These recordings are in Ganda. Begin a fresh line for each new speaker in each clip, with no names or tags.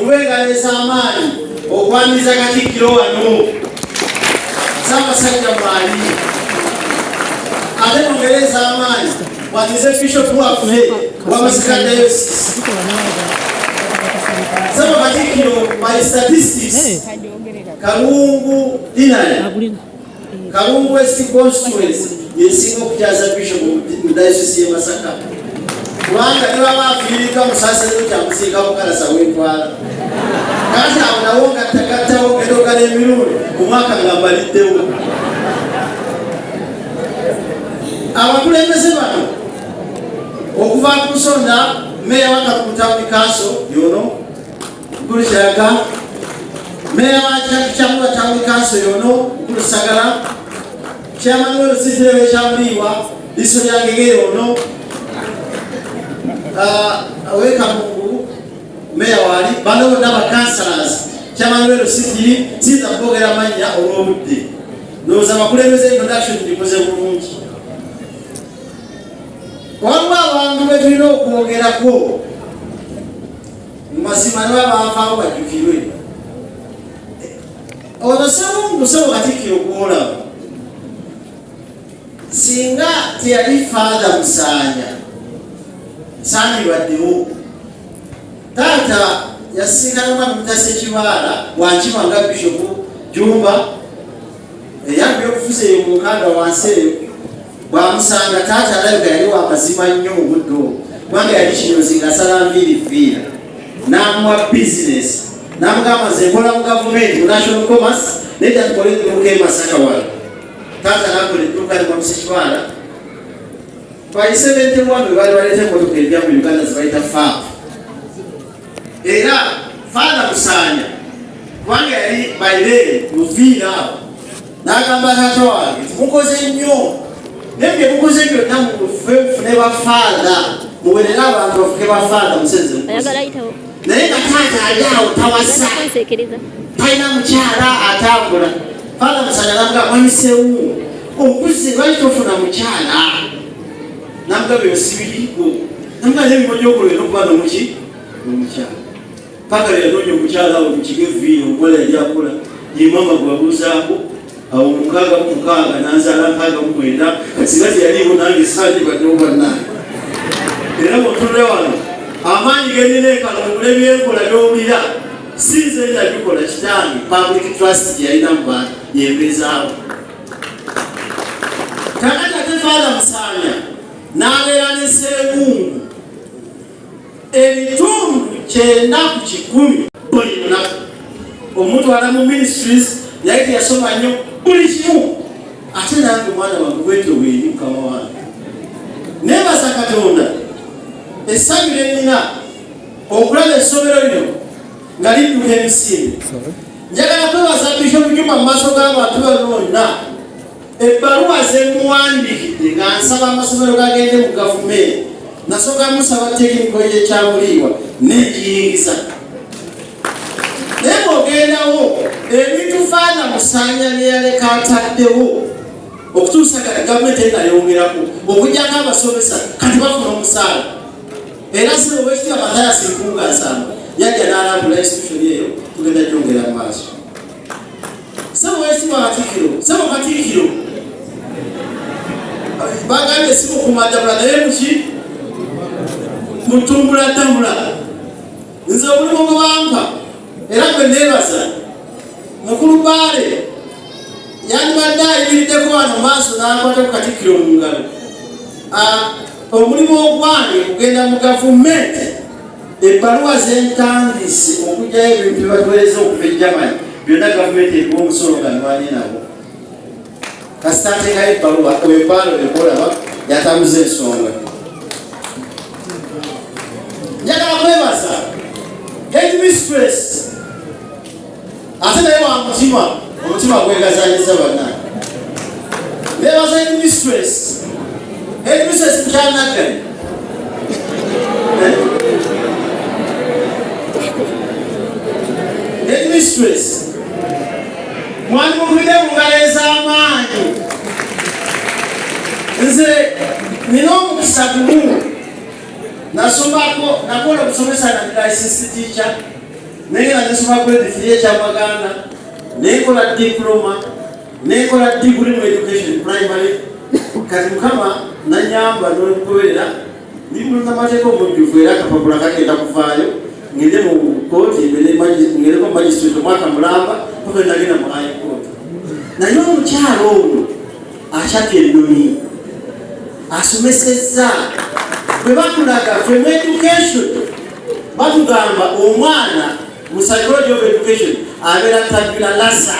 Mwengaleza amani okwaniza Katikkiro wano Ssaabasajja mwali ate mongereza amani wanize Bishop waffe w'Amasaka Diocese Ssaabasajja Katikkiro by statistics Kalungu Dinaya Kalungu West Constituency yesinga okukyaza Bishop mu Diocese y'e Masaka kubanga ne baba afiirika musasiro kyamusiika mukalasa w'entwala kati awo nawo ngattagattawo edogala emirundi ku mwaka nga mbaliddewo abakulembeze bano okuva ku nsonda meya wa Kakungu Town Council yono Gulishaka meya wa Kyamula Town Council yono Gulusagala chairman w'Orusisiro w'Ekyamulirwa liso lya Ngege yono aweka Mungu meya wali bano bonna councillors chairman w'Orusisiro sinza kwogera mannya olw'obudde ndowooza abakulembeze introduction gikoze bulungi waliwo abantu be tulina okwogerako mu mazima ne babaavaawo bajjukirwe ono Ssewungu Katikkiro gw'olaba singa teyali Father Musanya sandibaddewo taata yasinkana Mutasa Ekibaala Wankima nga Bishop Jumba eyambi okufuza eyo mu nkanda wansi eyo bwamusanga taata alabika yali wa mazima nnyo obuddo kubanga yali kinyozi ng'asala nviiriviira n'amuwa bizinesi n'amugamba nze nkola mu gavumenti mu national commerce nedda tukole edduuka e Masaka wano taata n'akola edduuka ne Mutasa Ekibaala by 71 bali baleeta emmotoka empya mu Uganda zibayita FAP era Father Musanya kubanga yali baire muviira awo n'agamba taata wange mukoze nnyo nebye mukoze byonna mufune ba Father muwerere abantu bafuke ba Father musenze naye nga taata ali awo tawasa talina mukyala atambula Father Musanya n'amugamba mwami Ssewungu okuze lwaki tofuna mukyala n'amugamba ebisibiriiko n'amugamba n'ebimonyokolo enokuba n'omuki n'omukyala paka yanoonya omukyala awo mukigeviire omukola yali akola yemama gwabuuzaako awo 66 n'anzaala 69 kasinga teyaliiwo nange saali baddewo bannange era bw'otunule wano amaanyi genina ekalungula ebyenkola by'owulira sinze nabikola kitange public trust gyeyalina mu bantu yembeezaawo kakati ate Father Musanya n'abeera ne Ssewungu ebitundu 9 buli lunaku omutwala mu ministries naye teyasoma nnyo buli kimu ate nange omwana wange bwetyo bweri mukama wange neebaza Katonda essanyu lyenina okulaba essomero lino nga lidduka emisinde njagala kwebaza Bishop Juma mu maaso g'abantu bonna ebbaluwa zemuwandiikidde nga nsaba amasomero gagende mu gavumenti nasooka musaba tekiniko y'Ekyamulirwa negiyingiza naye bw'ogendawo ebintu Father Musanya neyaleka ataddewo okutuusa kati gavumenti enayongerako okugyako abasomesa kati bafuna omusaala era Ssewungu Mathias Nkungasamba yajja n'alambula institution eyo tugenda gyongera mu maaso Ssewungu Katikkiro bagambye si mukumadamula naye muki mutumbula ddamula nze omulimu gwe bampa era gwe neebaza mukulu baale yandibadde ayimiriddeko wano maaso n'akwata ku Katikkiro mu ngalo omulimu ogwange kugenda mu gavumenti ebbaluwa zentandise okugyayo ebintu byebatuweereza okuva e Germany byonna gavumenti eriwo omusolo nga nwanye nabo kasita ateekayo ebbaluwa ebbaalo ekolaba yatambuza ensonga njagala kwebaza headmistress ate naye wa omutima gwegazanyiza bannange neebaza headmistress mukyanagani headmistress mwani mukubide mu ngalo ez'amaanyi nze nina omukisa gumu nasomako nakola okusomesa na licensed teacher nenga nasoma grade 3 kyamaganda nekola diploma nekola degree mu education primary kati mukama nanyamba n'okugoberera nimulunda mateeka omujjuvu era akapapula kagenda kuvaayo ngende mu kooti ngereko magistrate omwaka mulamba paka nagenda mu high court naye omukyalo ono akyaka ennoni asomesezza bwe bakulaga from education batugamba omwana mu psychology of education abeera tabula lasa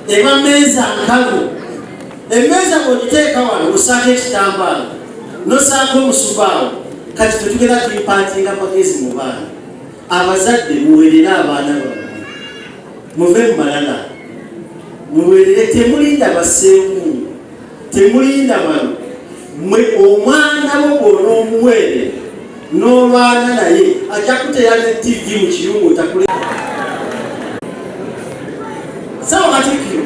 eba meeza nkalu emmeeza bw'ogiteeka wano osaako ekitambaala nosaako omusubaawo kati tetugenda tuipantinga magezi mu baana abazadde muweerere abaana bammwe muve mu malala muweerere temulinda baseewu temulinda bano mwe omwana bo gwona omuweere n'olwana naye ajja kuteera ne TV mu kiyungu otakule sawa Katikkiro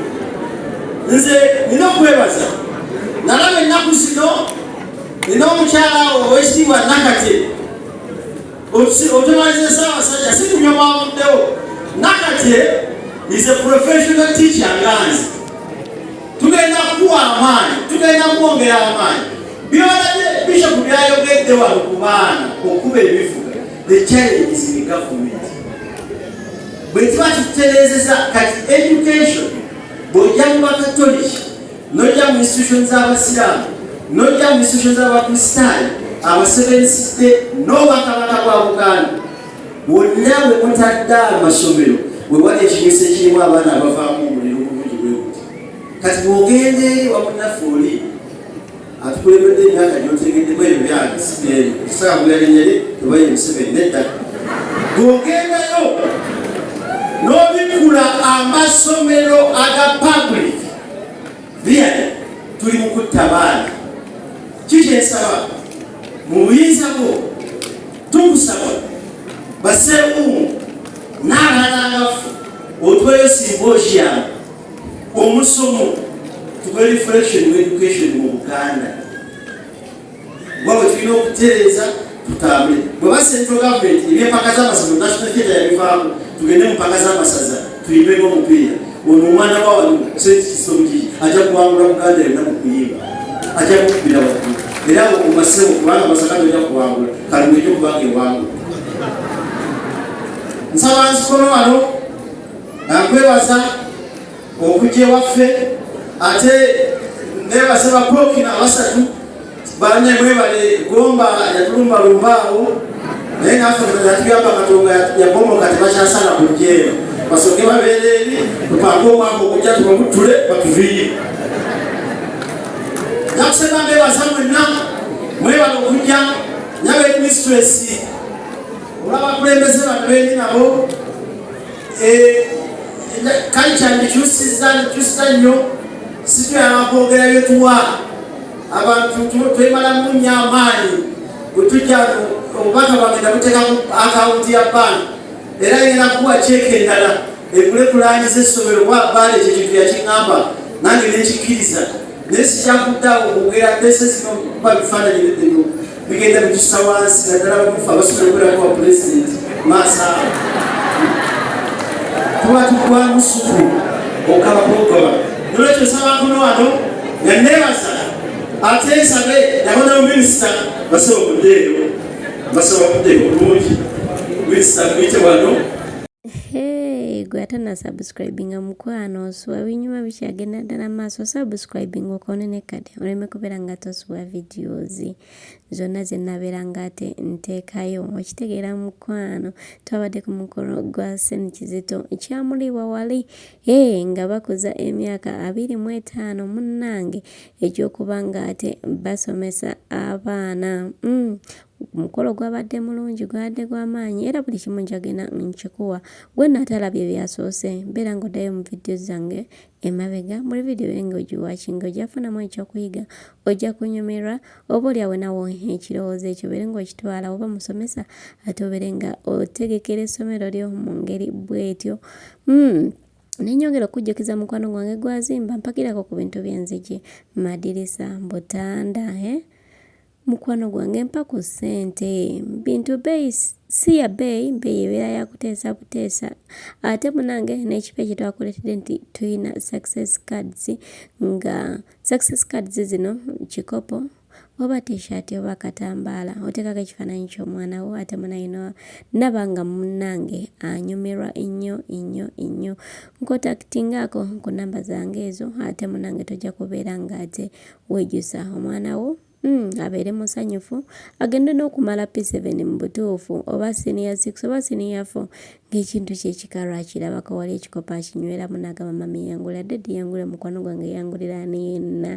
nze nina okwebaza nalaba ennaku zino nina omukyala ow'ekitiibwa Nakate otumaliza Ssaabasajja situnyomaamuddewo Nakate is a professional teacher nganzi tugenda kuwa amaanyi tugenda kwongera amaanyi byolabye Bishop byayogedde wano ku baana okuba ebivuga the challenge is in government bwe tuba tutereezeza kati education bw'ojja mu bakatoliki n'ojja mu institution z'abasiraamu n'ojja mu institution z'abakristaayo abasevensidde n'obwakabaka bwa Buganda wonna bwe mutadde amasomero bwe wali ekinyusa ekirimu abaana abavaamu omuliro obulungi bwe buti kati bw'ogenda eri wamunnaffe oli atukulembedde emyaka gy'otegeddeko ebyo byange saabuyanenyere tebaye Museveni nedda bw'ogendayo n'obikula amasomero aga public byali tuli mu kutta baana kikyensaba mu buyinza bwo tukusaba Bassewungu n'abalangafu otweyo symposium omusomo tuwe reflection mu education mu Buganda bwawe tulina okutereeza tutambule bwe ba central government ebyempaka z'amasomero national theatre yabivaamu tugende mu mpaka z'amasaza tuyimbeko omupiira ono omwana wa wano senti kisomuki ajja kuwangula Buganda yonna mu kuyimba ajja kukubira waggulu era omasewo kubanga masaka tojja kuwangula kalungi ejjo kubanga ewangula nsaba nzikono wano nakwebaza okujja ewaffe ate nebaza bapookina abasatu bane mwebale gomba yatulumbalumbaawo naye naffe yatuyamba Katonga yabomoka tebakyasala kujjeero basooke babeera eri tupange omwaka okujja tubamutule batuviire nakusema mbebaza mwenna mwebale okujja nyabe mistress olw'abakulembeze bano bendi nabo culture ngikyusiza nnyo situyala kwogera bye tuwa abantu twemalamu nnyo amaanyi bwe tujja obubaka bwagenda buteeka ku akawunti ya banka era ngenda kuwa cheeke endala ekulekulanyiza essomero bwabbaala ekyo kintu yakiŋŋamba nange nekikkiriza naye sikyakuddawo okwogera ddese zino kuba bifaananyi bino bigenda bitusa wansi naddala bamufa abasomero kwera kuwa pulezidenti maaso awo tuba tukuwa musuku okabakogoba nolwekyo nsaba kuno wano nga neebaza ate nsabe yabonawo minisita basaba okuddeeyo basaba okuddeeyo bulungi minisita kuyite wano
gwe ate na subscribinga mukwano osuwa binyuma bikyagenda ddala maaso subscribing okone ne kati oleme kubeera nga tosuwa videos zonna zennabeera nga ate nteekayo okitegeera mukwano twabadde ku mukolo gwa kizito kyamulibwa wali nga bakuza emyaka 25 munnange ekyokuba nga ate basomesa abaana mukolo gwabadde mulungi gwadde gw'amaanyi era buli kimu njagenda nkikuwa gwe natalabye byasoose mbeera ng'oddayo mu vidiyo zange emabega muri vidiyo nga ogiwakinga ojafunamu ekyokuyiga ojja kunyumirwa oba oli awe nawo ekirowoozo ekyo beere ng'okitwala oba musomesa ate obeere nga otegekera essomero lyo mu ngeri bw'etyo nenyongera okujjukiza mukwano gwange gwazimba mpakirako ku bintu byenzigi madirisa mbutanda mukwano gwange mpa ku ssente bintu bei si ya bei ebeera yakuteesa buteesa ate munange n'ekipa ekitwakuletedde nti tulina success cards nga success cards zino kikopo oba t-shirt oba katambaala oteekako ekifaananyi ky'omwana wo ate munayino nabanga munange anyumirwa nnyo nkontakitingako ku namba zange ezo ate munange tojja kubeera nga ate wejjusa omwana wo abeere musanyufu agende n'okumala P7 mu butuufu oba senior 6 oba senior 4 ng'ekintu kyekikalwa kirabako wali ekikopo akinyweramu n'agamba mami yangulira ddedi yangulira mukwano gwange yangulira ani yenna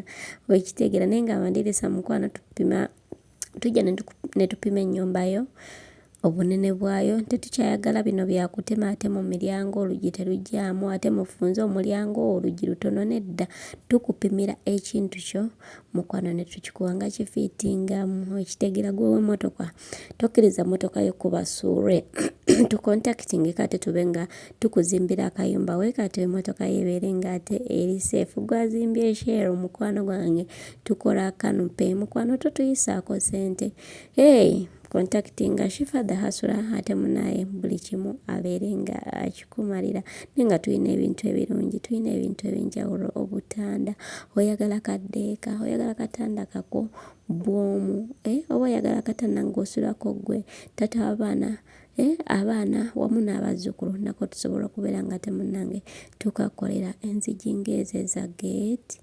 wekitegeera naye nga abandirisa mukwano tujja ne tupima ennyumba yo obunene bwayo tetukyayagala bino byakutema ate mu miryango oluggi terujjaamu ate mufunze omulyango oluggi lutono nedda tukupimira ekintu kyo mukwano ne tukikuwa nga kifiitingamu ekitegeera gwe w'emmotoka tokkiriza mmotoka yo kubasuure tukontakitinge kate tube nga tukuzimbira akayumba we kate emmotoka yeebeere nga ate eri seefu gwazimbye sheero mukwano gwange tukola akanupe mukwano totuyisaako sente contactinga shifa the hasura ate munaye buli kimu abeere nga akikumalira nenga tulina ebintu ebirungi tulina ebintu ebyenjawulo obutanda oyagala kaddeeka oyagala katanda kako bwomu oba oyagala katanda ng'osulako gwe tata abaana abaana wamu n'abazzukulu nako tusobola okubeera nga temunange tukakolera enzigi ng'ezo eza gate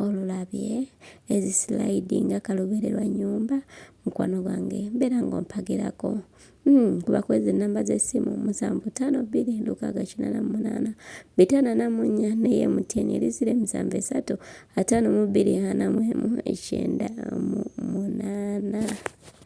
olulabye ezislidinga kalubererwa nyumba mukwano gwange mbeera ng'ompagirako kubakweza ennamba z'essimu 754688 neye MTN erizire 73 5241 908.